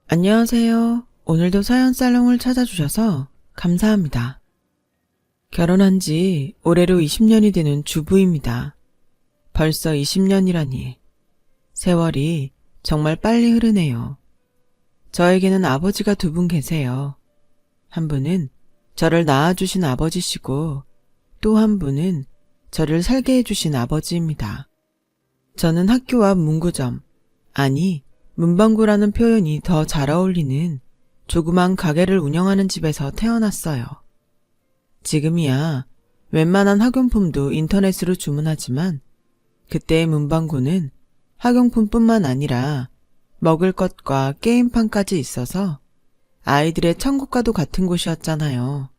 안녕하세요. 오늘도 사연 살롱을 찾아주셔서 감사합니다. 결혼한 지 올해로 20년이 되는 주부입니다. 벌써 20년이라니. 세월이 정말 빨리 흐르네요. 저에게는 아버지가 두 분 계세요. 한 분은 저를 낳아주신 아버지시고 또 한 분은 저를 살게 해주신 아버지입니다. 저는 학교와 문구점, 아니 문방구라는 표현이 더 잘 어울리는 조그만 가게를 운영하는 집에서 태어났어요. 지금이야 웬만한 학용품도 인터넷으로 주문하지만 그때의 문방구는 학용품뿐만 아니라 먹을 것과 게임판까지 있어서 아이들의 천국과도 같은 곳이었잖아요.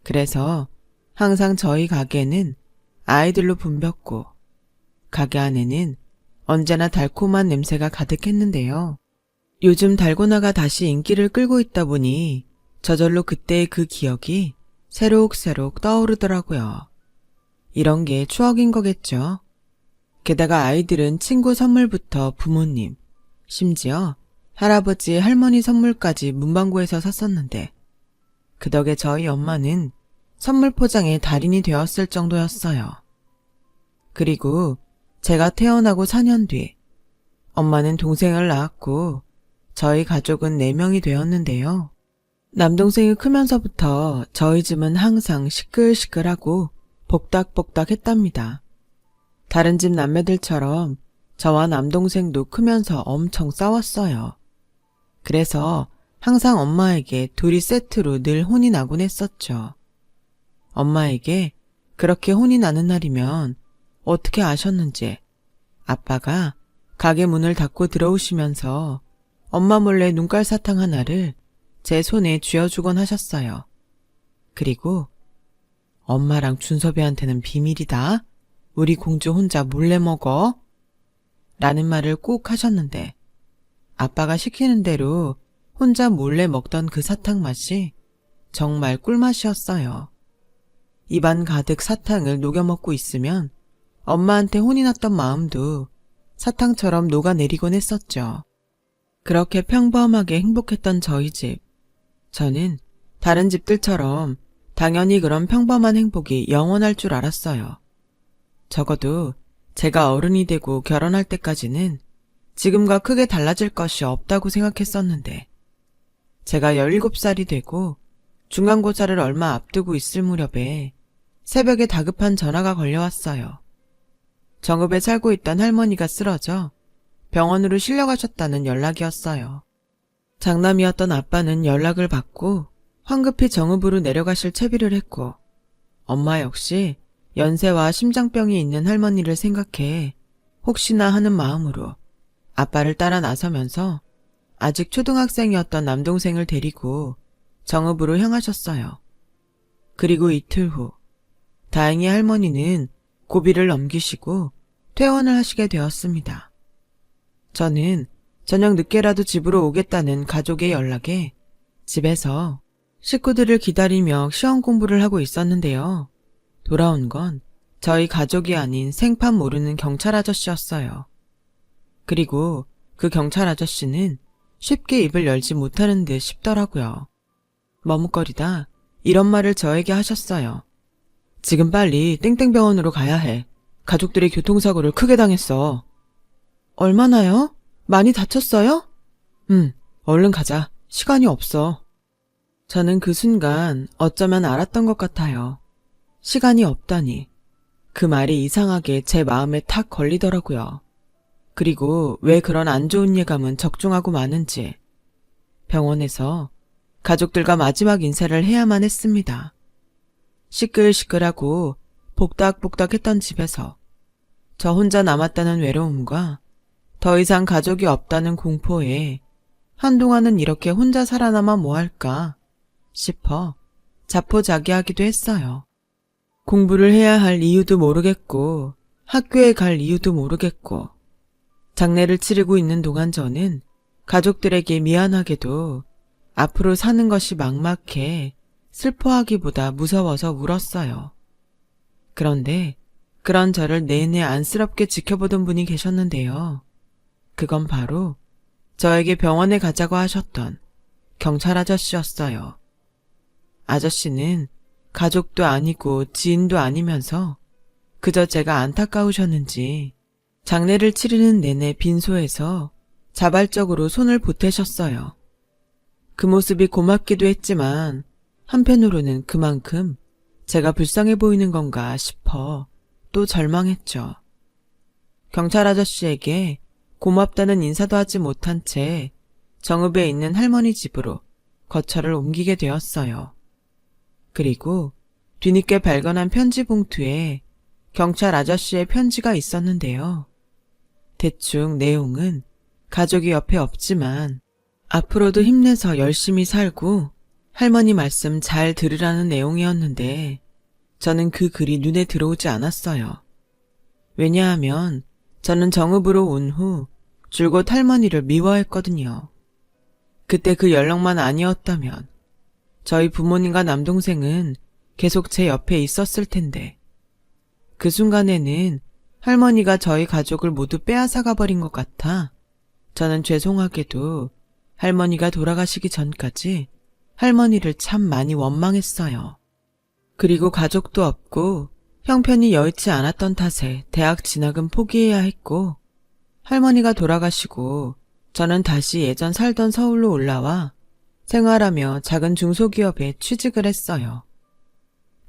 그래서 항상 저희 가게는 아이들로 붐볐고 가게 안에는 언제나 달콤한 냄새가 가득했는데요. 요즘 달고나가 다시 인기를 끌고 있다 보니 저절로 그때의 그 기억이 새록새록 떠오르더라고요. 이런 게 추억인 거겠죠. 게다가 아이들은 친구 선물부터 부모님, 심지어 할아버지, 할머니 선물까지 문방구에서 샀었는데 그 덕에 저희 엄마는 선물 포장의 달인이 되었을 정도였어요. 그리고 제가 태어나고 4년 뒤 엄마는 동생을 낳았고 저희 가족은 4명이 되었는데요. 남동생이 크면서부터 저희 집은 항상 시끌시끌하고 복닥복닥했답니다. 다른 집 남매들처럼 저와 남동생도 크면서 엄청 싸웠어요. 그래서 항상 엄마에게 둘이 세트로 늘 혼이 나곤 했었죠. 엄마에게 그렇게 혼이 나는 날이면 어떻게 아셨는지 아빠가 가게 문을 닫고 들어오시면서 엄마 몰래 눈깔 사탕 하나를 제 손에 쥐어주곤 하셨어요. 그리고 엄마랑 준섭이한테는 비밀이다. 우리 공주 혼자 몰래 먹어. 라는 말을 꼭 하셨는데 아빠가 시키는 대로 혼자 몰래 먹던 그 사탕 맛이 정말 꿀맛이었어요. 입안 가득 사탕을 녹여 먹고 있으면 엄마한테 혼이 났던 마음도 사탕처럼 녹아내리곤 했었죠. 그렇게 평범하게 행복했던 저희 집. 저는 다른 집들처럼 당연히 그런 평범한 행복이 영원할 줄 알았어요. 적어도 제가 어른이 되고 결혼할 때까지는 지금과 크게 달라질 것이 없다고 생각했었는데 제가 17살이 되고 중간고사를 얼마 앞두고 있을 무렵에 새벽에 다급한 전화가 걸려왔어요. 정읍에 살고 있던 할머니가 쓰러져 병원으로 실려가셨다는 연락이었어요. 장남이었던 아빠는 연락을 받고 황급히 정읍으로 내려가실 채비를 했고 엄마 역시 연세와 심장병이 있는 할머니를 생각해 혹시나 하는 마음으로 아빠를 따라 나서면서 아직 초등학생이었던 남동생을 데리고 정읍으로 향하셨어요. 그리고 이틀 후 다행히 할머니는 고비를 넘기시고 퇴원을 하시게 되었습니다. 저는 저녁 늦게라도 집으로 오겠다는 가족의 연락에 집에서 식구들을 기다리며 시험 공부를 하고 있었는데요. 돌아온 건 저희 가족이 아닌 생판 모르는 경찰 아저씨였어요. 그리고 그 경찰 아저씨는 쉽게 입을 열지 못하는 듯 싶더라고요. 머뭇거리다 이런 말을 저에게 하셨어요. 지금 빨리 땡땡병원으로 가야 해. 가족들이 교통사고를 크게 당했어. 얼마나요? 많이 다쳤어요? 얼른 가자. 시간이 없어. 저는 그 순간 어쩌면 알았던 것 같아요. 시간이 없다니. 그 말이 이상하게 제 마음에 탁 걸리더라고요. 그리고 왜 그런 안 좋은 예감은 적중하고 마는지. 병원에서 가족들과 마지막 인사를 해야만 했습니다. 시끌시끌하고 복닥복닥했던 집에서 저 혼자 남았다는 외로움과 더 이상 가족이 없다는 공포에 한동안은 이렇게 혼자 살아남아 뭐할까 싶어 자포자기하기도 했어요. 공부를 해야 할 이유도 모르겠고 학교에 갈 이유도 모르겠고 장례를 치르고 있는 동안 저는 가족들에게 미안하게도 앞으로 사는 것이 막막해 슬퍼하기보다 무서워서 울었어요. 그런데 그런 저를 내내 안쓰럽게 지켜보던 분이 계셨는데요. 그건 바로 저에게 병원에 가자고 하셨던 경찰 아저씨였어요. 아저씨는 가족도 아니고 지인도 아니면서 그저 제가 안타까우셨는지 장례를 치르는 내내 빈소에서 자발적으로 손을 보태셨어요. 그 모습이 고맙기도 했지만 한편으로는 그만큼 제가 불쌍해 보이는 건가 싶어 또 절망했죠. 경찰 아저씨에게 고맙다는 인사도 하지 못한 채 정읍에 있는 할머니 집으로 거처를 옮기게 되었어요. 그리고 뒤늦게 발견한 편지 봉투에 경찰 아저씨의 편지가 있었는데요. 대충 내용은 가족이 옆에 없지만 앞으로도 힘내서 열심히 살고 할머니 말씀 잘 들으라는 내용이었는데 저는 그 글이 눈에 들어오지 않았어요. 왜냐하면 저는 정읍으로 온 후 줄곧 할머니를 미워했거든요. 그때 그 연락만 아니었다면 저희 부모님과 남동생은 계속 제 옆에 있었을 텐데 그 순간에는 할머니가 저희 가족을 모두 빼앗아가 버린 것 같아 저는 죄송하게도 할머니가 돌아가시기 전까지 할머니를 참 많이 원망했어요. 그리고 가족도 없고 형편이 여의치 않았던 탓에 대학 진학은 포기해야 했고 할머니가 돌아가시고 저는 다시 예전 살던 서울로 올라와 생활하며 작은 중소기업에 취직을 했어요.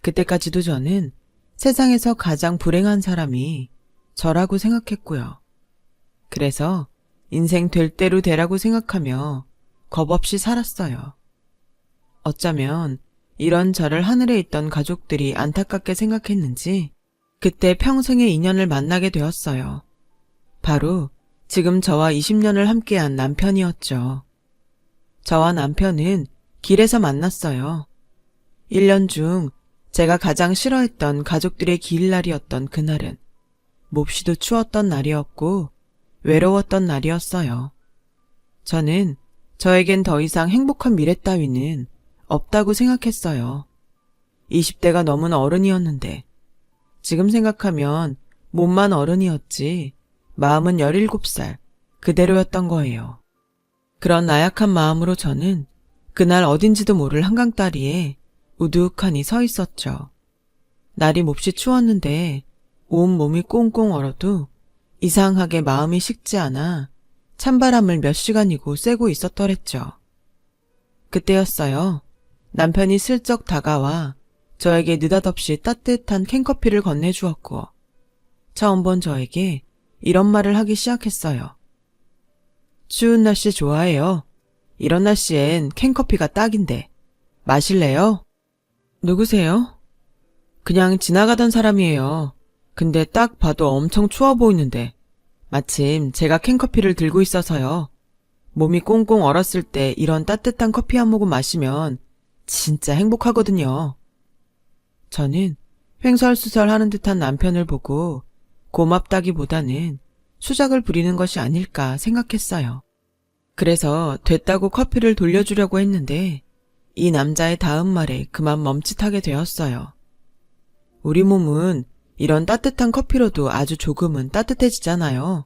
그때까지도 저는 세상에서 가장 불행한 사람이 저라고 생각했고요. 그래서 인생 될 대로 되라고 생각하며 겁없이 살았어요. 어쩌면 이런 저를 하늘에 있던 가족들이 안타깝게 생각했는지 그때 평생의 인연을 만나게 되었어요. 바로 지금 저와 20년을 함께한 남편이었죠. 저와 남편은 길에서 만났어요. 1년 중 제가 가장 싫어했던 가족들의 기일날이었던 그날은 몹시도 추웠던 날이었고 외로웠던 날이었어요. 저는 저에겐 더 이상 행복한 미래 따위는 없다고 생각했어요. 20대가 넘은 어른이었는데 지금 생각하면 몸만 어른이었지 마음은 17살 그대로였던 거예요. 그런 나약한 마음으로 저는 그날 어딘지도 모를 한강다리에 우두커니 서 있었죠. 날이 몹시 추웠는데 온몸이 꽁꽁 얼어도 이상하게 마음이 식지 않아 찬바람을 몇 시간이고 쐬고 있었더랬죠. 그때였어요. 남편이 슬쩍 다가와 저에게 느닷없이 따뜻한 캔커피를 건네주었고 처음 본 저에게 이런 말을 하기 시작했어요. 추운 날씨 좋아해요. 이런 날씨엔 캔커피가 딱인데 마실래요? 누구세요? 그냥 지나가던 사람이에요. 근데 딱 봐도 엄청 추워 보이는데 마침 제가 캔커피를 들고 있어서요. 몸이 꽁꽁 얼었을 때 이런 따뜻한 커피 한 모금 마시면 진짜 행복하거든요. 저는 횡설수설하는 듯한 남편을 보고 고맙다기보다는 수작을 부리는 것이 아닐까 생각했어요. 그래서 됐다고 커피를 돌려주려고 했는데 이 남자의 다음 말에 그만 멈칫하게 되었어요. 우리 몸은 이런 따뜻한 커피로도 아주 조금은 따뜻해지잖아요.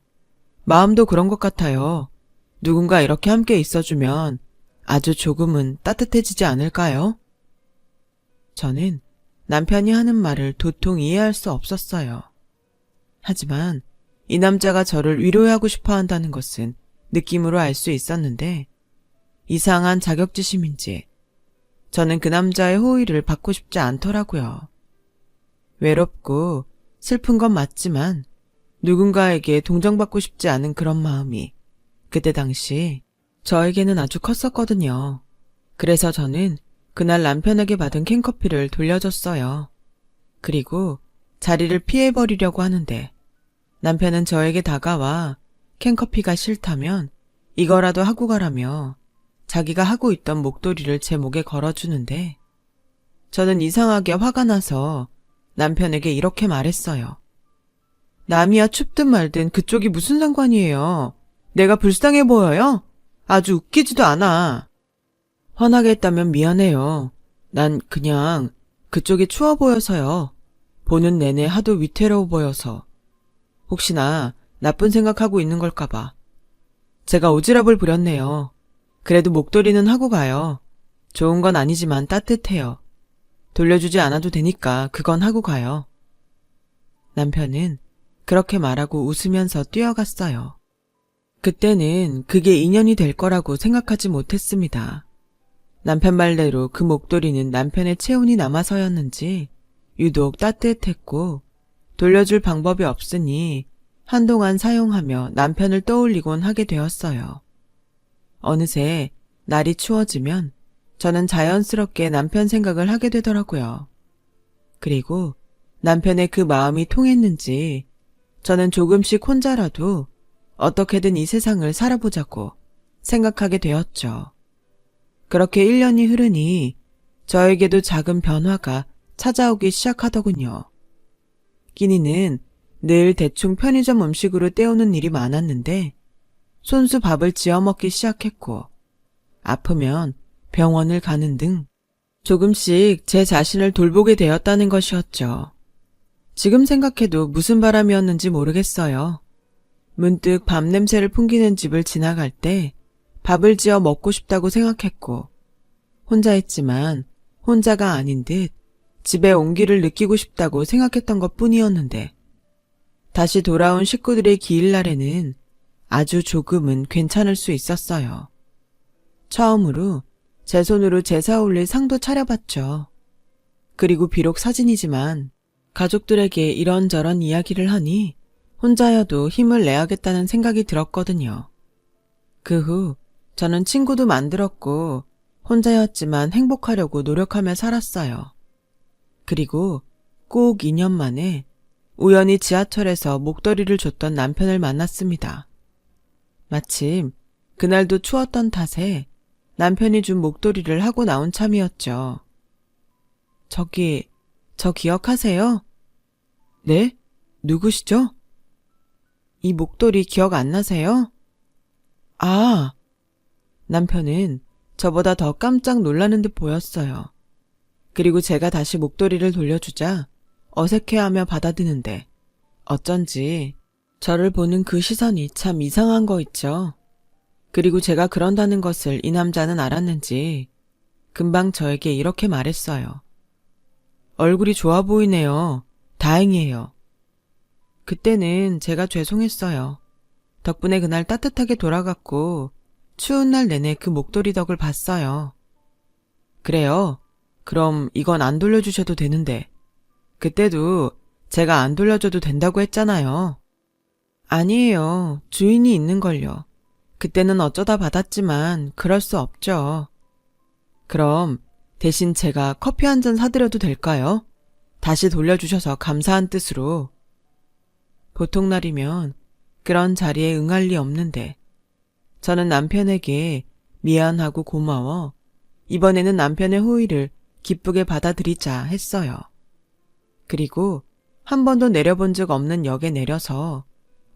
마음도 그런 것 같아요. 누군가 이렇게 함께 있어주면 아주 조금은 따뜻해지지 않을까요? 저는 남편이 하는 말을 도통 이해할 수 없었어요. 하지만 이 남자가 저를 위로하고 싶어 한다는 것은 느낌으로 알 수 있었는데 이상한 자격지심인지 저는 그 남자의 호의를 받고 싶지 않더라고요. 외롭고 슬픈 건 맞지만 누군가에게 동정받고 싶지 않은 그런 마음이 그때 당시 저에게는 아주 컸었거든요. 그래서 저는 그날 남편에게 받은 캔커피를 돌려줬어요. 그리고 자리를 피해버리려고 하는데 남편은 저에게 다가와 캔커피가 싫다면 이거라도 하고 가라며 자기가 하고 있던 목도리를 제 목에 걸어주는데 저는 이상하게 화가 나서 남편에게 이렇게 말했어요. 남이야 춥든 말든 그쪽이 무슨 상관이에요. 내가 불쌍해 보여요? 아주 웃기지도 않아. 화나게 했다면 미안해요. 난 그냥 그쪽이 추워 보여서요. 보는 내내 하도 위태로워 보여서. 혹시나 나쁜 생각하고 있는 걸까봐. 제가 오지랖을 부렸네요. 그래도 목도리는 하고 가요. 좋은 건 아니지만 따뜻해요. 돌려주지 않아도 되니까 그건 하고 가요. 남편은 그렇게 말하고 웃으면서 뛰어갔어요. 그때는 그게 인연이 될 거라고 생각하지 못했습니다. 남편 말대로 그 목도리는 남편의 체온이 남아서였는지 유독 따뜻했고 돌려줄 방법이 없으니 한동안 사용하며 남편을 떠올리곤 하게 되었어요. 어느새 날이 추워지면 저는 자연스럽게 남편 생각을 하게 되더라고요. 그리고 남편의 그 마음이 통했는지 저는 조금씩 혼자라도 어떻게든 이 세상을 살아보자고 생각하게 되었죠. 그렇게 1년이 흐르니 저에게도 작은 변화가 찾아오기 시작하더군요. 끼니는 늘 대충 편의점 음식으로 때우는 일이 많았는데 손수 밥을 지어 먹기 시작했고 아프면 병원을 가는 등 조금씩 제 자신을 돌보게 되었다는 것이었죠. 지금 생각해도 무슨 바람이었는지 모르겠어요. 문득 밥 냄새를 풍기는 집을 지나갈 때 밥을 지어 먹고 싶다고 생각했고 혼자 있지만 혼자가 아닌 듯 집의 온기를 느끼고 싶다고 생각했던 것뿐이었는데 다시 돌아온 식구들의 기일날에는 아주 조금은 괜찮을 수 있었어요. 처음으로 제 손으로 제사 올릴 상도 차려봤죠. 그리고 비록 사진이지만 가족들에게 이런저런 이야기를 하니 혼자여도 힘을 내야겠다는 생각이 들었거든요. 그 후 저는 친구도 만들었고 혼자였지만 행복하려고 노력하며 살았어요. 그리고 꼭 2년 만에 우연히 지하철에서 목도리를 줬던 남편을 만났습니다. 마침 그날도 추웠던 탓에 남편이 준 목도리를 하고 나온 참이었죠. 저기, 저 기억하세요? 네? 누구시죠? 이 목도리 기억 안 나세요? 아, 남편은 저보다 더 깜짝 놀라는 듯 보였어요. 그리고 제가 다시 목도리를 돌려주자 어색해하며 받아드는데 어쩐지 저를 보는 그 시선이 참 이상한 거 있죠. 그리고 제가 그런다는 것을 이 남자는 알았는지 금방 저에게 이렇게 말했어요. 얼굴이 좋아 보이네요. 다행이에요. 그때는 제가 죄송했어요. 덕분에 그날 따뜻하게 돌아갔고 추운 날 내내 그 목도리 덕을 봤어요. 그래요. 그럼 이건 안 돌려주셔도 되는데 그때도 제가 안 돌려줘도 된다고 했잖아요. 아니에요. 주인이 있는걸요. 그때는 어쩌다 받았지만 그럴 수 없죠. 그럼 대신 제가 커피 한 잔 사드려도 될까요? 다시 돌려주셔서 감사한 뜻으로. 보통 날이면 그런 자리에 응할 리 없는데 저는 남편에게 미안하고 고마워 이번에는 남편의 호의를 기쁘게 받아들이자 했어요. 그리고 한 번도 내려본 적 없는 역에 내려서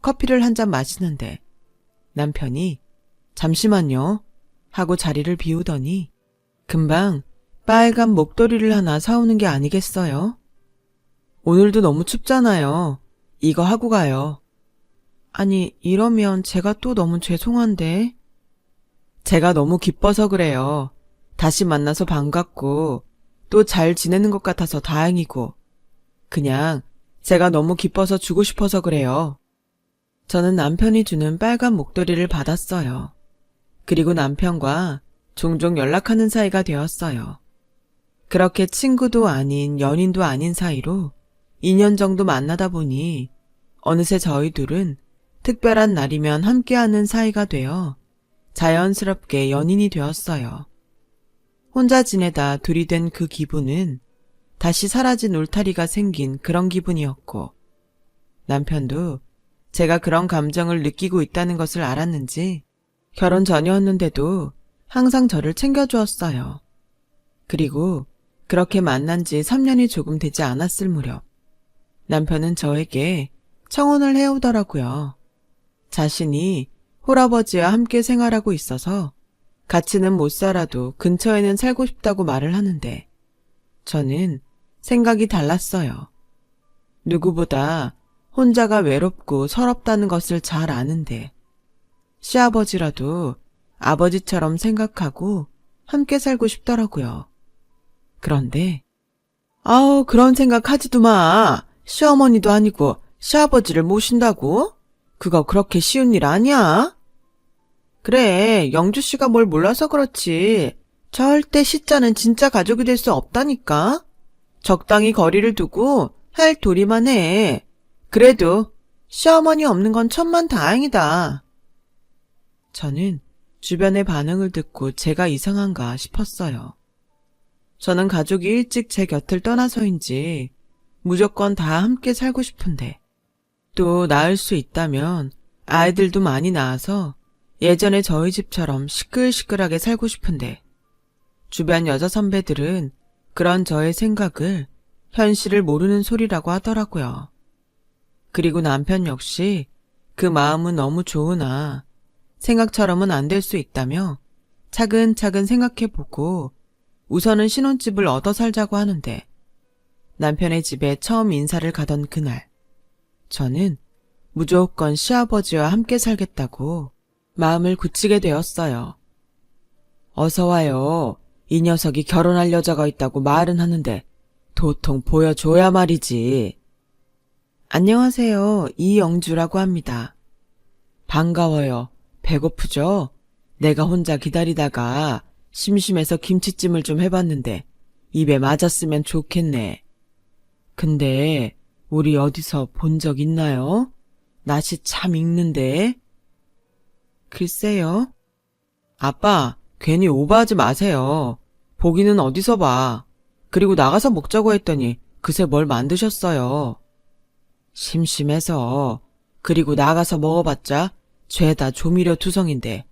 커피를 한 잔 마시는데 남편이 잠시만요 하고 자리를 비우더니 금방 빨간 목도리를 하나 사오는 게 아니겠어요? 오늘도 너무 춥잖아요. 이거 하고 가요. 아니, 이러면 제가 또 너무 죄송한데. 제가 너무 기뻐서 그래요. 다시 만나서 반갑고 또 잘 지내는 것 같아서 다행이고 그냥 제가 너무 기뻐서 주고 싶어서 그래요. 저는 남편이 주는 빨간 목도리를 받았어요. 그리고 남편과 종종 연락하는 사이가 되었어요. 그렇게 친구도 아닌 연인도 아닌 사이로 2년 정도 만나다 보니 어느새 저희 둘은 특별한 날이면 함께하는 사이가 되어 자연스럽게 연인이 되었어요. 혼자 지내다 둘이 된 그 기분은 다시 사라진 울타리가 생긴 그런 기분이었고 남편도 제가 그런 감정을 느끼고 있다는 것을 알았는지 결혼 전이었는데도 항상 저를 챙겨주었어요. 그리고 그렇게 만난 지 3년이 조금 되지 않았을 무렵 남편은 저에게 청혼을 해오더라고요. 자신이 홀아버지와 함께 생활하고 있어서 같이는 못 살아도 근처에는 살고 싶다고 말을 하는데 저는 생각이 달랐어요. 누구보다 혼자가 외롭고 서럽다는 것을 잘 아는데 시아버지라도 아버지처럼 생각하고 함께 살고 싶더라고요. 그런데 아우 그런 생각 하지도 마. 시어머니도 아니고 시아버지를 모신다고? 그거 그렇게 쉬운 일 아니야. 그래, 영주씨가 뭘 몰라서 그렇지. 절대 시자는 진짜 가족이 될 수 없다니까. 적당히 거리를 두고 할 도리만 해. 그래도 시어머니 없는 건 천만다행이다. 저는 주변의 반응을 듣고 제가 이상한가 싶었어요. 저는 가족이 일찍 제 곁을 떠나서인지 무조건 다 함께 살고 싶은데 또 낳을 수 있다면 아이들도 많이 낳아서 예전에 저희 집처럼 시끌시끌하게 살고 싶은데 주변 여자 선배들은 그런 저의 생각을 현실을 모르는 소리라고 하더라고요. 그리고 남편 역시 그 마음은 너무 좋으나 생각처럼은 안 될 수 있다며 차근차근 생각해보고 우선은 신혼집을 얻어 살자고 하는데 남편의 집에 처음 인사를 가던 그날 저는 무조건 시아버지와 함께 살겠다고 마음을 굳히게 되었어요. 어서 와요. 이 녀석이 결혼할 여자가 있다고 말은 하는데 도통 보여줘야 말이지. 안녕하세요. 이영주라고 합니다. 반가워요. 배고프죠? 내가 혼자 기다리다가 심심해서 김치찜을 좀 해봤는데 입에 맞았으면 좋겠네. 근데 우리 어디서 본 적 있나요? 낯이 참 익는데. 글쎄요. 아빠, 괜히 오버하지 마세요. 보기는 어디서 봐. 그리고 나가서 먹자고 했더니 그새 뭘 만드셨어요. 심심해서. 그리고 나가서 먹어봤자 죄다 조미료 투성인데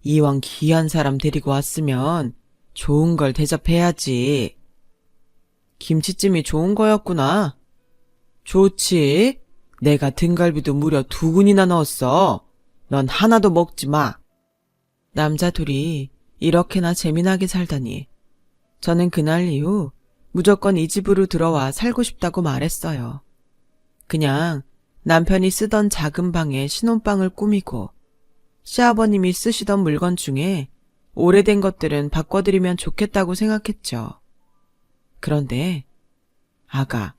이왕 귀한 사람 데리고 왔으면 좋은 걸 대접해야지. 김치찜이 좋은 거였구나. 좋지. 내가 등갈비도 무려 2근이나 넣었어. 넌 하나도 먹지 마. 남자 둘이 이렇게나 재미나게 살다니. 저는 그날 이후 무조건 이 집으로 들어와 살고 싶다고 말했어요. 그냥 남편이 쓰던 작은 방에 신혼방을 꾸미고 시아버님이 쓰시던 물건 중에 오래된 것들은 바꿔드리면 좋겠다고 생각했죠. 그런데 아가,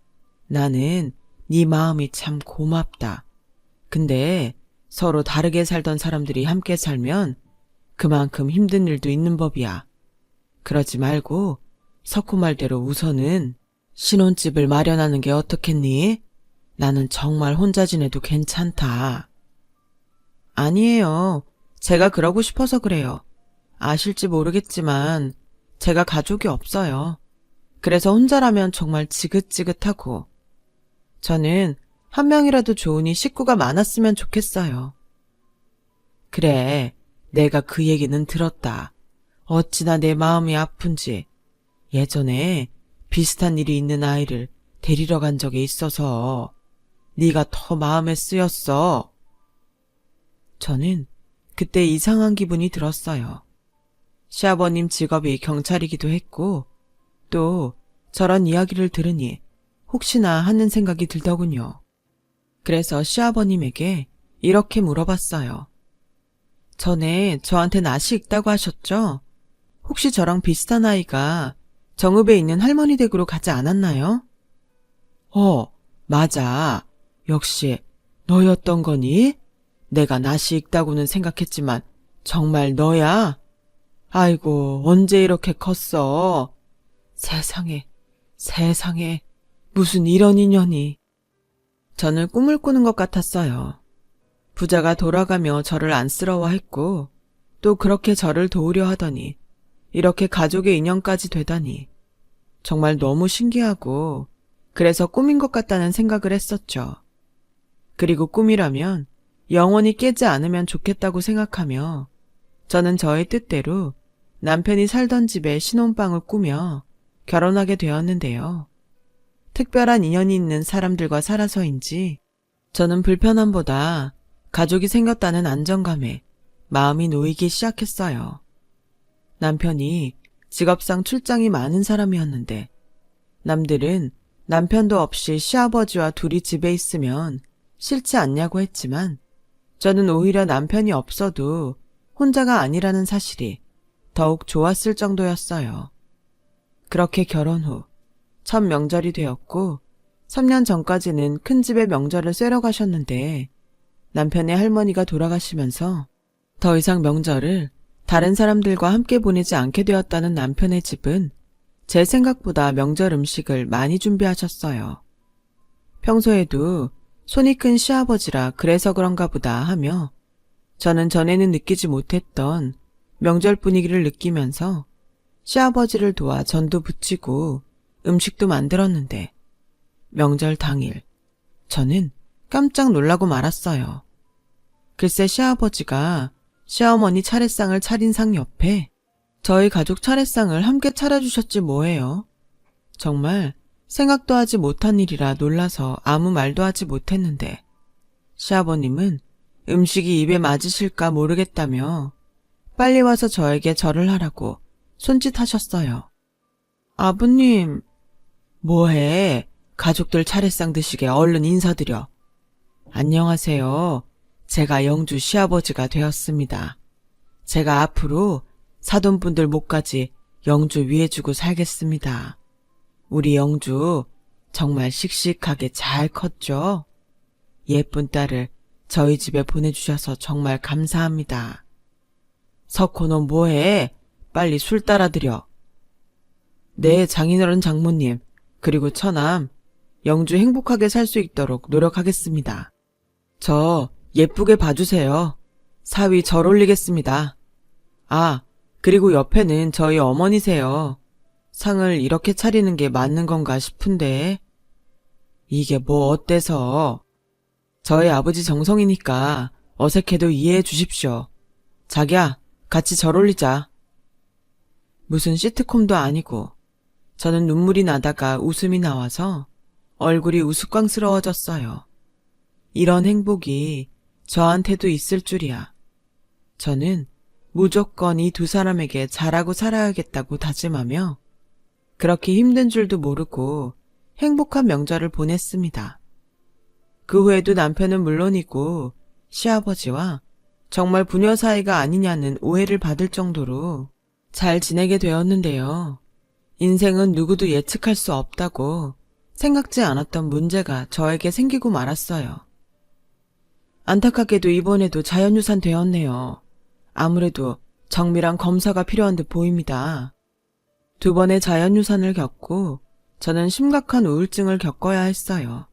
나는 네 마음이 참 고맙다. 근데 서로 다르게 살던 사람들이 함께 살면 그만큼 힘든 일도 있는 법이야. 그러지 말고 석호 말대로 우선은 신혼집을 마련하는 게 어떻겠니? 나는 정말 혼자 지내도 괜찮다. 아니에요. 제가 그러고 싶어서 그래요. 아실지 모르겠지만 제가 가족이 없어요. 그래서 혼자라면 정말 지긋지긋하고 저는 한 명이라도 좋으니 식구가 많았으면 좋겠어요. 그래, 내가 그 얘기는 들었다. 어찌나 내 마음이 아픈지. 예전에 비슷한 일이 있는 아이를 데리러 간 적이 있어서 네가 더 마음에 쓰였어. 저는 그때 이상한 기분이 들었어요. 시아버님 직업이 경찰이기도 했고 또 저런 이야기를 들으니 혹시나 하는 생각이 들더군요. 그래서 시아버님에게 이렇게 물어봤어요. 전에 저한테 낯이 익다고 하셨죠? 혹시 저랑 비슷한 아이가 정읍에 있는 할머니 댁으로 가지 않았나요? 맞아. 역시 너였던 거니? 내가 낯이 익다고는 생각했지만 정말 너야? 아이고, 언제 이렇게 컸어? 세상에, 무슨 이런 인연이. 저는 꿈을 꾸는 것 같았어요. 부자가 돌아가며 저를 안쓰러워했고 또 그렇게 저를 도우려 하더니 이렇게 가족의 인연까지 되다니 정말 너무 신기하고 그래서 꿈인 것 같다는 생각을 했었죠. 그리고 꿈이라면 영원히 깨지 않으면 좋겠다고 생각하며 저는 저의 뜻대로 남편이 살던 집에 신혼방을 꾸며 결혼하게 되었는데요. 특별한 인연이 있는 사람들과 살아서인지 저는 불편함보다 가족이 생겼다는 안정감에 마음이 놓이기 시작했어요. 남편이 직업상 출장이 많은 사람이었는데 남들은 남편도 없이 시아버지와 둘이 집에 있으면 싫지 않냐고 했지만 저는 오히려 남편이 없어도 혼자가 아니라는 사실이 더욱 좋았을 정도였어요. 그렇게 결혼 후 첫 명절이 되었고 3년 전까지는 큰 집에 명절을 쐬러 가셨는데 남편의 할머니가 돌아가시면서 더 이상 명절을 다른 사람들과 함께 보내지 않게 되었다는 남편의 집은 제 생각보다 명절 음식을 많이 준비하셨어요. 평소에도 손이 큰 시아버지라 그래서 그런가 보다 하며 저는 전에는 느끼지 못했던 명절 분위기를 느끼면서 시아버지를 도와 전도 부치고 음식도 만들었는데 명절 당일 저는 깜짝 놀라고 말았어요. 글쎄 시아버지가 시어머니 차례상을 차린 상 옆에 저희 가족 차례상을 함께 차려주셨지 뭐예요. 정말 생각도 하지 못한 일이라 놀라서 아무 말도 하지 못했는데 시아버님은 음식이 입에 맞으실까 모르겠다며 빨리 와서 저에게 절을 하라고 손짓하셨어요. 아버님, 뭐해? 가족들 차례상 드시게 얼른 인사드려. 안녕하세요. 제가 영주 시아버지가 되었습니다. 제가 앞으로 사돈분들 목까지 영주 위해주고 살겠습니다. 우리 영주 정말 씩씩하게 잘 컸죠? 예쁜 딸을 저희 집에 보내주셔서 정말 감사합니다. 석호 너 뭐해? 빨리 술 따라드려. 네, 장인어른 장모님, 그리고 처남, 영주 행복하게 살 수 있도록 노력하겠습니다. 저 예쁘게 봐주세요. 사위 절 올리겠습니다. 아, 그리고 옆에는 저희 어머니세요. 상을 이렇게 차리는 게 맞는 건가 싶은데. 이게 뭐 어때서? 저희 아버지 정성이니까 어색해도 이해해 주십시오. 자기야, 같이 절 올리자. 무슨 시트콤도 아니고 저는 눈물이 나다가 웃음이 나와서 얼굴이 우스꽝스러워졌어요. 이런 행복이 저한테도 있을 줄이야. 저는 무조건 이 두 사람에게 잘하고 살아야겠다고 다짐하며 그렇게 힘든 줄도 모르고 행복한 명절을 보냈습니다. 그 후에도 남편은 물론이고 시아버지와 정말 부녀 사이가 아니냐는 오해를 받을 정도로 잘 지내게 되었는데요. 인생은 누구도 예측할 수 없다고 생각지 않았던 문제가 저에게 생기고 말았어요. 안타깝게도 이번에도 자연유산 되었네요. 아무래도 정밀한 검사가 필요한 듯 보입니다. 2번의 자연유산을 겪고 저는 심각한 우울증을 겪어야 했어요.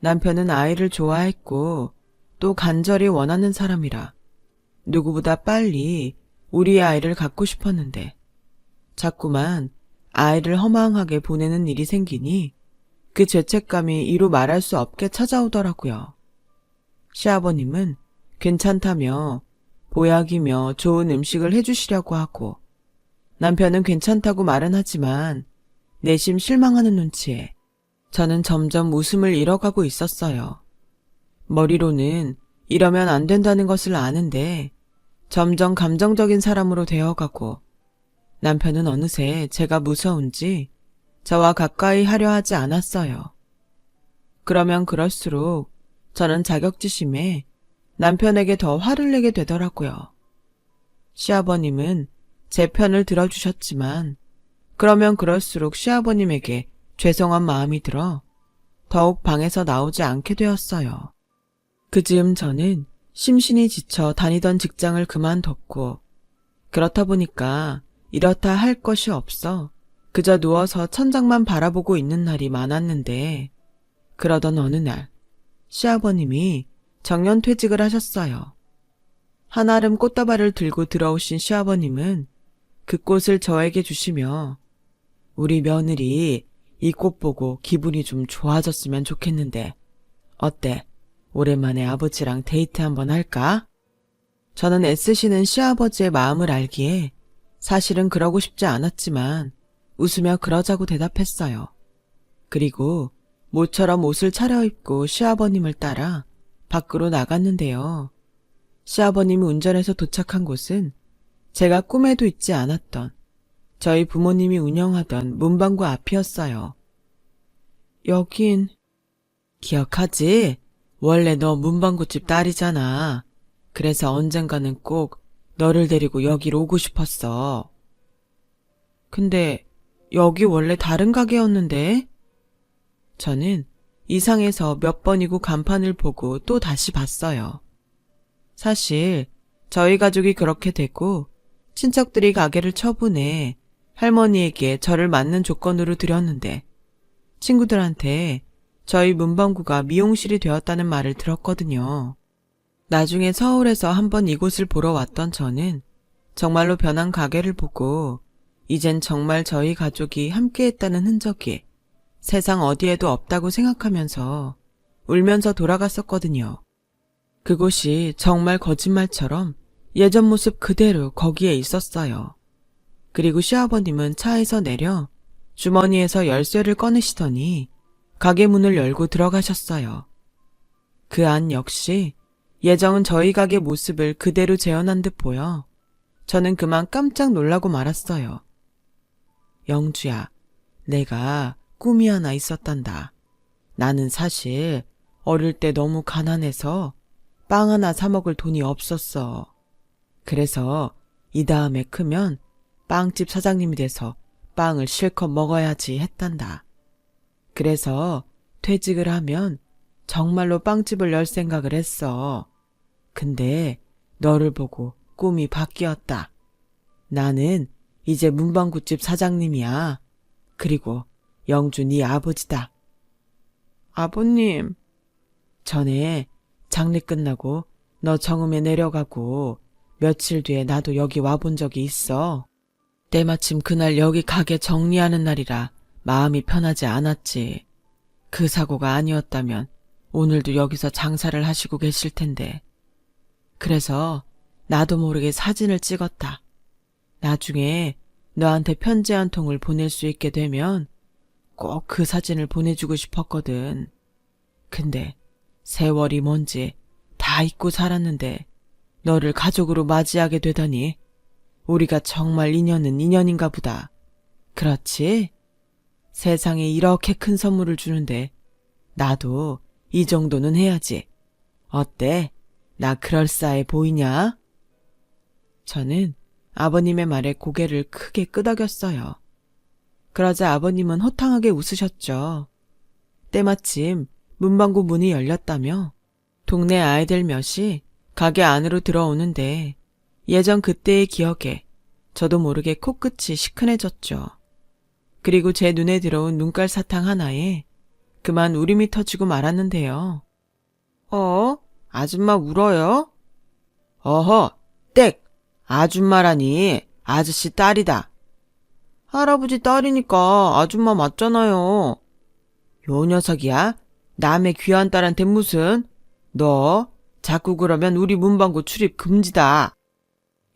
남편은 아이를 좋아했고 또 간절히 원하는 사람이라 누구보다 빨리 우리의 아이를 갖고 싶었는데 자꾸만 아이를 허망하게 보내는 일이 생기니 그 죄책감이 이루 말할 수 없게 찾아오더라고요. 시아버님은 괜찮다며 보약이며 좋은 음식을 해주시려고 하고 남편은 괜찮다고 말은 하지만 내심 실망하는 눈치에 저는 점점 웃음을 잃어가고 있었어요. 머리로는 이러면 안 된다는 것을 아는데 점점 감정적인 사람으로 되어가고 남편은 어느새 제가 무서운지 저와 가까이 하려 하지 않았어요. 그러면 그럴수록 저는 자격지심에 남편에게 더 화를 내게 되더라고요. 시아버님은 제 편을 들어주셨지만 그러면 그럴수록 시아버님에게 죄송한 마음이 들어 더욱 방에서 나오지 않게 되었어요. 그 즈음 저는 심신이 지쳐 다니던 직장을 그만뒀고 그렇다 보니까 이렇다 할 것이 없어 그저 누워서 천장만 바라보고 있는 날이 많았는데 그러던 어느 날 시아버님이 정년퇴직을 하셨어요. 한아름 꽃다발을 들고 들어오신 시아버님은 그 꽃을 저에게 주시며 우리 며느리 이 꽃 보고 기분이 좀 좋아졌으면 좋겠는데 어때? 오랜만에 아버지랑 데이트 한번 할까? 저는 애쓰시는 시아버지의 마음을 알기에 사실은 그러고 싶지 않았지만 웃으며 그러자고 대답했어요. 그리고 모처럼 옷을 차려입고 시아버님을 따라 밖으로 나갔는데요. 시아버님이 운전해서 도착한 곳은 제가 꿈에도 잊지 않았던 저희 부모님이 운영하던 문방구 앞이었어요. 여긴 기억하지? 원래 너 문방구집 딸이잖아. 그래서 언젠가는 꼭 너를 데리고 여기로 오고 싶었어. 근데 여기 원래 다른 가게였는데? 저는 이상해서 몇 번이고 간판을 보고 또 다시 봤어요. 사실 저희 가족이 그렇게 되고 친척들이 가게를 처분해 할머니에게 저를 맞는 조건으로 드렸는데 친구들한테 저희 문방구가 미용실이 되었다는 말을 들었거든요. 나중에 서울에서 한번 이곳을 보러 왔던 저는 정말로 변한 가게를 보고 이젠 정말 저희 가족이 함께했다는 흔적이 세상 어디에도 없다고 생각하면서 울면서 돌아갔었거든요. 그곳이 정말 거짓말처럼 예전 모습 그대로 거기에 있었어요. 그리고 시아버님은 차에서 내려 주머니에서 열쇠를 꺼내시더니 가게 문을 열고 들어가셨어요. 그 안 역시 예정은 저희 가게 모습을 그대로 재현한 듯 보여 저는 그만 깜짝 놀라고 말았어요. 영주야, 내가 꿈이 하나 있었단다. 나는 사실 어릴 때 너무 가난해서 빵 하나 사 먹을 돈이 없었어. 그래서 이 다음에 크면 빵집 사장님이 돼서 빵을 실컷 먹어야지 했단다. 그래서 퇴직을 하면 정말로 빵집을 열 생각을 했어. 근데 너를 보고 꿈이 바뀌었다. 나는 이제 문방구집 사장님이야. 그리고 영주 네 아버지다. 아버님. 전에 장례 끝나고 너 정음에 내려가고 며칠 뒤에 나도 여기 와본 적이 있어. 때마침 그날 여기 가게 정리하는 날이라 마음이 편하지 않았지. 그 사고가 아니었다면 오늘도 여기서 장사를 하시고 계실 텐데. 그래서 나도 모르게 사진을 찍었다. 나중에 너한테 편지 한 통을 보낼 수 있게 되면 꼭 그 사진을 보내주고 싶었거든. 근데 세월이 뭔지 다 잊고 살았는데 너를 가족으로 맞이하게 되다니 우리가 정말 인연은 인연인가 보다. 그렇지? 세상에 이렇게 큰 선물을 주는데 나도 이 정도는 해야지. 어때? 나 그럴싸해 보이냐? 저는 아버님의 말에 고개를 크게 끄덕였어요. 그러자 아버님은 호탕하게 웃으셨죠. 때마침 문방구 문이 열렸다며 동네 아이들 몇이 가게 안으로 들어오는데 예전 그때의 기억에 저도 모르게 코끝이 시큰해졌죠. 그리고 제 눈에 들어온 눈깔 사탕 하나에 그만 울음이 터지고 말았는데요. 아줌마 울어요? 어허, 땡! 아줌마라니 아저씨 딸이다. 할아버지 딸이니까 아줌마 맞잖아요. 요 녀석이야? 남의 귀한 딸한테 무슨? 너 자꾸 그러면 우리 문방구 출입 금지다.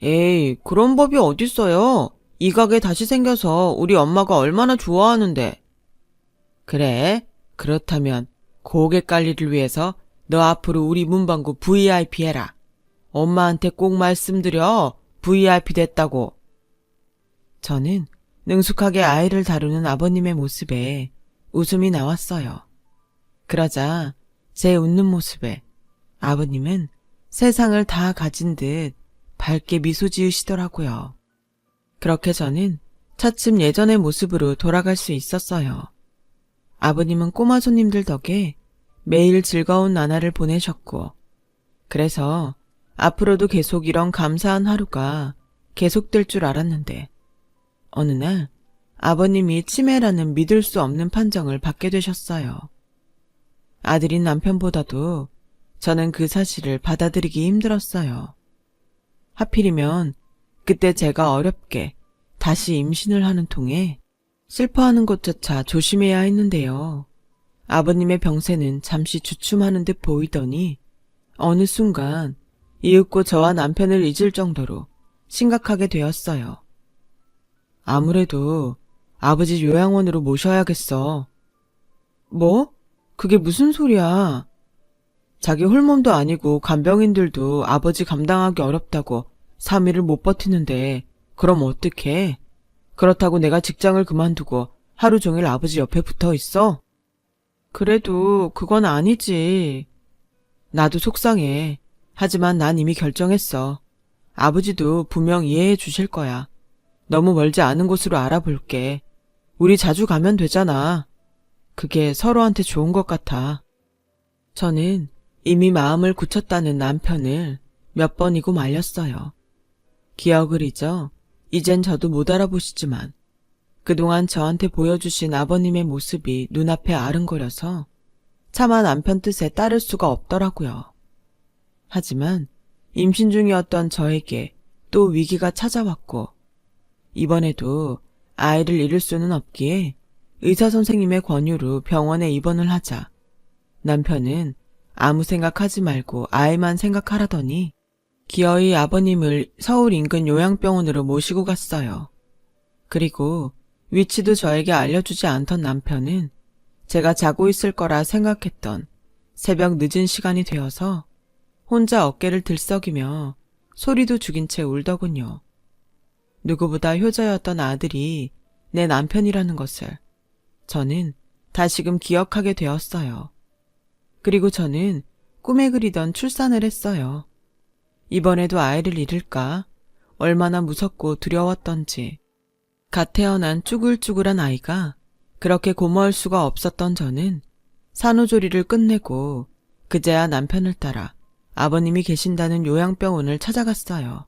에이, 그런 법이 어딨어요. 이 가게 다시 생겨서 우리 엄마가 얼마나 좋아하는데. 그래, 그렇다면 고객 관리를 위해서 너 앞으로 우리 문방구 VIP 해라. 엄마한테 꼭 말씀드려. VIP 됐다고. 저는 능숙하게 아이를 다루는 아버님의 모습에 웃음이 나왔어요. 그러자 제 웃는 모습에 아버님은 세상을 다 가진 듯 밝게 미소 지으시더라고요. 그렇게 저는 차츰 예전의 모습으로 돌아갈 수 있었어요. 아버님은 꼬마 손님들 덕에 매일 즐거운 나날을 보내셨고, 그래서 앞으로도 계속 이런 감사한 하루가 계속될 줄 알았는데, 어느 날 아버님이 치매라는 믿을 수 없는 판정을 받게 되셨어요. 아들인 남편보다도 저는 그 사실을 받아들이기 힘들었어요. 하필이면 그때 제가 어렵게 다시 임신을 하는 통에 슬퍼하는 것조차 조심해야 했는데요. 아버님의 병세는 잠시 주춤하는 듯 보이더니 어느 순간 이윽고 저와 남편을 잊을 정도로 심각하게 되었어요. 아무래도 아버지 요양원으로 모셔야겠어. 뭐? 그게 무슨 소리야? 자기 홀몸도 아니고 간병인들도 아버지 감당하기 어렵다고 3일을 못 버티는데 그럼 어떡해? 그렇다고 내가 직장을 그만두고 하루 종일 아버지 옆에 붙어 있어? 그래도 그건 아니지. 나도 속상해. 하지만 난 이미 결정했어. 아버지도 분명 이해해 주실 거야. 너무 멀지 않은 곳으로 알아볼게. 우리 자주 가면 되잖아. 그게 서로한테 좋은 것 같아. 저는 이미 마음을 굳혔다는 남편을 몇 번이고 말렸어요. 기억을 잊어 이젠 저도 못 알아보시지만 그동안 저한테 보여주신 아버님의 모습이 눈앞에 아른거려서 차마 남편 뜻에 따를 수가 없더라고요. 하지만 임신 중이었던 저에게 또 위기가 찾아왔고 이번에도 아이를 잃을 수는 없기에 의사 선생님의 권유로 병원에 입원을 하자 남편은 아무 생각하지 말고 아이만 생각하라더니 기어이 아버님을 서울 인근 요양병원으로 모시고 갔어요. 그리고 위치도 저에게 알려주지 않던 남편은 제가 자고 있을 거라 생각했던 새벽 늦은 시간이 되어서 혼자 어깨를 들썩이며 소리도 죽인 채 울더군요. 누구보다 효자였던 아들이 내 남편이라는 것을 저는 다시금 기억하게 되었어요. 그리고 저는 꿈에 그리던 출산을 했어요. 이번에도 아이를 잃을까 얼마나 무섭고 두려웠던지 갓 태어난 쭈글쭈글한 아이가 그렇게 고마울 수가 없었던 저는 산후조리를 끝내고 그제야 남편을 따라 아버님이 계신다는 요양병원을 찾아갔어요.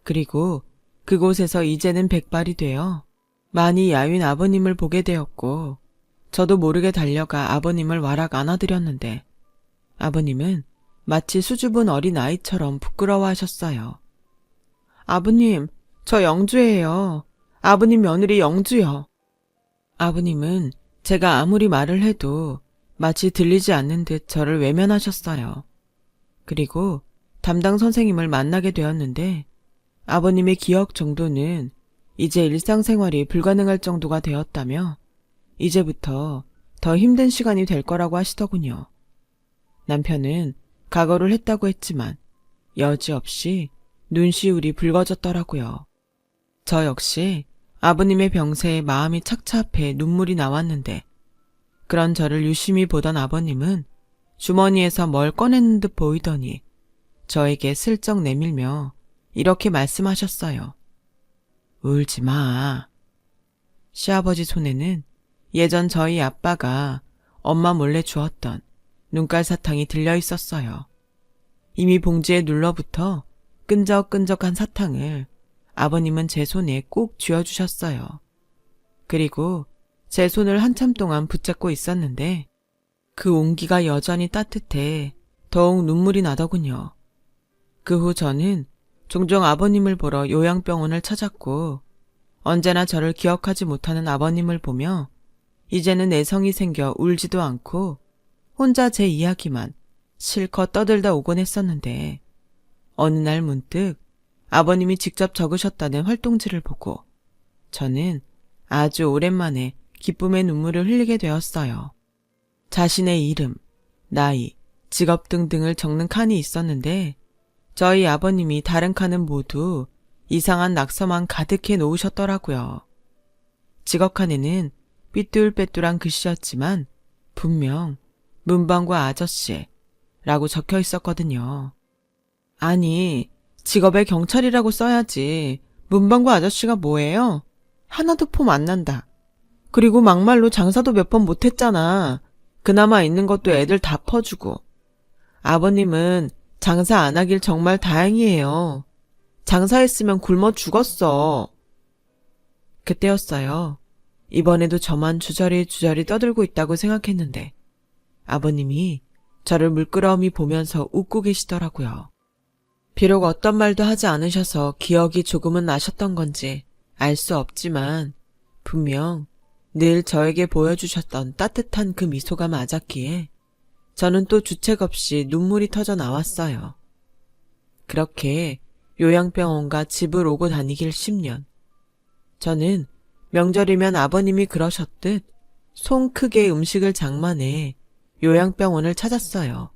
그리고 그곳에서 이제는 백발이 되어 많이 야윈 아버님을 보게 되었고 저도 모르게 달려가 아버님을 와락 안아드렸는데 아버님은 마치 수줍은 어린 아이처럼 부끄러워하셨어요. 아버님, 저 영주예요. 아버님 며느리 영주요. 아버님은 제가 아무리 말을 해도 마치 들리지 않는 듯 저를 외면하셨어요. 그리고 담당 선생님을 만나게 되었는데 아버님의 기억 정도는 이제 일상생활이 불가능할 정도가 되었다며 이제부터 더 힘든 시간이 될 거라고 하시더군요. 남편은 각오를 했다고 했지만 여지없이 눈시울이 붉어졌더라고요. 저 역시 아버님의 병세에 마음이 착잡해 눈물이 나왔는데 그런 저를 유심히 보던 아버님은 주머니에서 뭘 꺼내는 듯 보이더니 저에게 슬쩍 내밀며 이렇게 말씀하셨어요. 울지 마. 시아버지 손에는 예전 저희 아빠가 엄마 몰래 주었던 눈깔 사탕이 들려 있었어요. 이미 봉지에 눌러붙어 끈적끈적한 사탕을 아버님은 제 손에 꼭 쥐어주셨어요. 그리고 제 손을 한참 동안 붙잡고 있었는데 그 온기가 여전히 따뜻해 더욱 눈물이 나더군요. 그 후 저는 종종 아버님을 보러 요양병원을 찾았고 언제나 저를 기억하지 못하는 아버님을 보며 이제는 애성이 생겨 울지도 않고 혼자 제 이야기만 실컷 떠들다 오곤 했었는데 어느 날 문득 아버님이 직접 적으셨다는 활동지를 보고 저는 아주 오랜만에 기쁨의 눈물을 흘리게 되었어요. 자신의 이름, 나이, 직업 등등을 적는 칸이 있었는데 저희 아버님이 다른 칸은 모두 이상한 낙서만 가득해 놓으셨더라고요. 직업 칸에는 삐뚤빼뚤한 글씨였지만 분명 문방구 아저씨라고 적혀 있었거든요. 아니, 직업에 경찰이라고 써야지. 문방구 아저씨가 뭐예요? 하나도 폼 안 난다. 그리고 막말로 장사도 몇 번 못했잖아. 그나마 있는 것도 애들 다 퍼주고. 아버님은 장사 안 하길 정말 다행이에요. 장사했으면 굶어 죽었어. 그때였어요. 이번에도 저만 주저리 떠들고 있다고 생각했는데 아버님이 저를 물끄러미 보면서 웃고 계시더라고요. 비록 어떤 말도 하지 않으셔서 기억이 조금은 나셨던 건지 알 수 없지만 분명 늘 저에게 보여주셨던 따뜻한 그 미소가 맞았기에 저는 또 주책 없이 눈물이 터져 나왔어요. 그렇게 요양병원과 집을 오고 다니길 10년. 저는 명절이면 아버님이 그러셨듯 송 크게 음식을 장만해 요양병원을 찾았어요.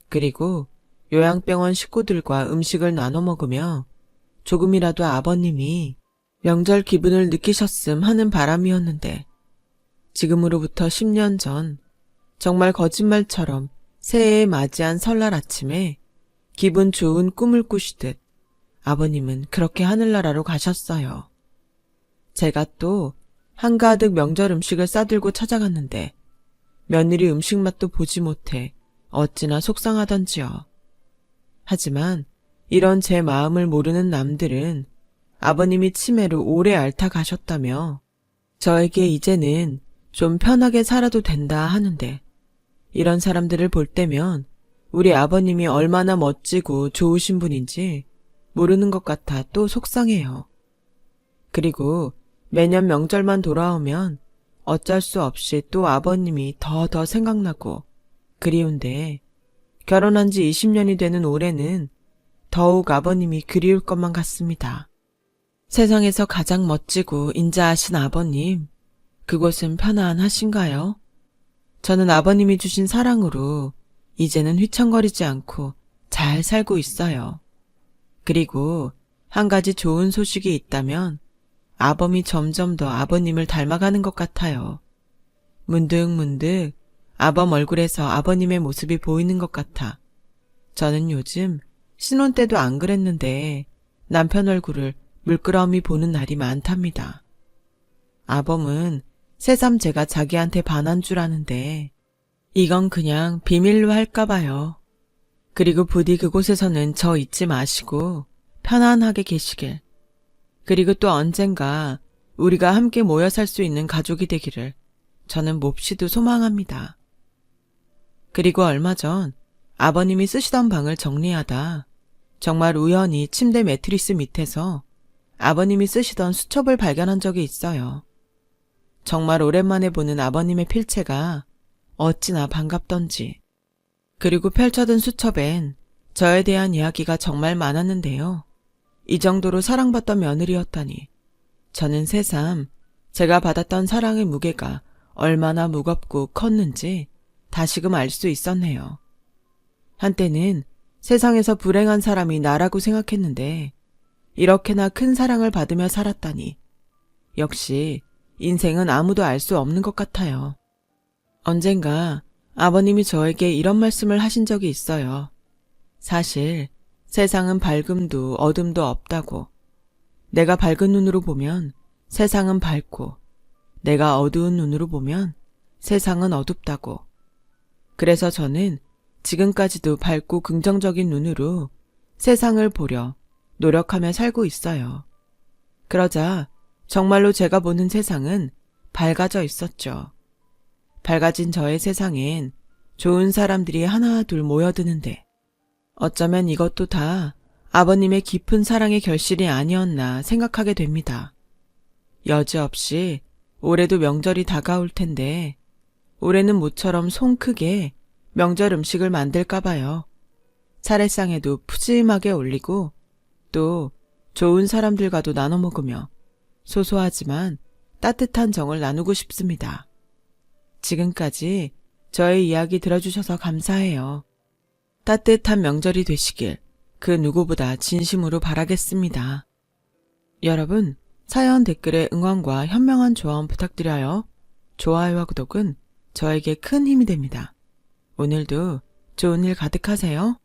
그리고 요양병원 식구들과 음식을 나눠 먹으며 조금이라도 아버님이 명절 기분을 느끼셨음 하는 바람이었는데 지금으로부터 10년 전 정말 거짓말처럼 새해 맞이한 설날 아침에 기분 좋은 꿈을 꾸시듯 아버님은 그렇게 하늘나라로 가셨어요. 제가 또 한가득 명절 음식을 싸들고 찾아갔는데 며느리 음식 맛도 보지 못해 어찌나 속상하던지요. 하지만 이런 제 마음을 모르는 남들은 아버님이 치매로 오래 앓다 가셨다며 저에게 이제는 좀 편하게 살아도 된다 하는데 이런 사람들을 볼 때면 우리 아버님이 얼마나 멋지고 좋으신 분인지 모르는 것 같아 또 속상해요. 그리고 매년 명절만 돌아오면 어쩔 수 없이 또 아버님이 더 생각나고 그리운데 결혼한 지 20년이 되는 올해는 더욱 아버님이 그리울 것만 같습니다. 세상에서 가장 멋지고 인자하신 아버님, 그곳은 편안하신가요? 저는 아버님이 주신 사랑으로 이제는 휘청거리지 않고 잘 살고 있어요. 그리고 한 가지 좋은 소식이 있다면 아범이 점점 더 아버님을 닮아가는 것 같아요. 문득문득 아범 얼굴에서 아버님의 모습이 보이는 것 같아 저는 요즘 신혼 때도 안 그랬는데 남편 얼굴을 물끄러미 보는 날이 많답니다. 아범은 새삼 제가 자기한테 반한 줄 아는데 이건 그냥 비밀로 할까 봐요. 그리고 부디 그곳에서는 저 잊지 마시고 편안하게 계시길. 그리고 또 언젠가 우리가 함께 모여 살 수 있는 가족이 되기를 저는 몹시도 소망합니다. 그리고 얼마 전 아버님이 쓰시던 방을 정리하다 정말 우연히 침대 매트리스 밑에서 아버님이 쓰시던 수첩을 발견한 적이 있어요. 정말 오랜만에 보는 아버님의 필체가 어찌나 반갑던지. 그리고 펼쳐둔 수첩엔 저에 대한 이야기가 정말 많았는데요. 이 정도로 사랑받던 며느리였다니 저는 새삼 제가 받았던 사랑의 무게가 얼마나 무겁고 컸는지 다시금 알 수 있었네요. 한때는 세상에서 불행한 사람이 나라고 생각했는데 이렇게나 큰 사랑을 받으며 살았다니 역시 인생은 아무도 알 수 없는 것 같아요. 언젠가 아버님이 저에게 이런 말씀을 하신 적이 있어요. 사실 세상은 밝음도 어둠도 없다고. 내가 밝은 눈으로 보면 세상은 밝고 내가 어두운 눈으로 보면 세상은 어둡다고. 그래서 저는 지금까지도 밝고 긍정적인 눈으로 세상을 보려 노력하며 살고 있어요. 그러자 정말로 제가 보는 세상은 밝아져 있었죠. 밝아진 저의 세상엔 좋은 사람들이 하나 둘 모여드는데 어쩌면 이것도 다 아버님의 깊은 사랑의 결실이 아니었나 생각하게 됩니다. 여지없이 올해도 명절이 다가올 텐데 올해는 모처럼 송 크게 명절 음식을 만들까 봐요. 차례상에도 푸짐하게 올리고 또 좋은 사람들과도 나눠 먹으며 소소하지만 따뜻한 정을 나누고 싶습니다. 지금까지 저의 이야기 들어주셔서 감사해요. 따뜻한 명절이 되시길 그 누구보다 진심으로 바라겠습니다. 여러분, 사연 댓글에 응원과 현명한 조언 부탁드려요. 좋아요와 구독은 저에게 큰 힘이 됩니다. 오늘도 좋은 일 가득하세요.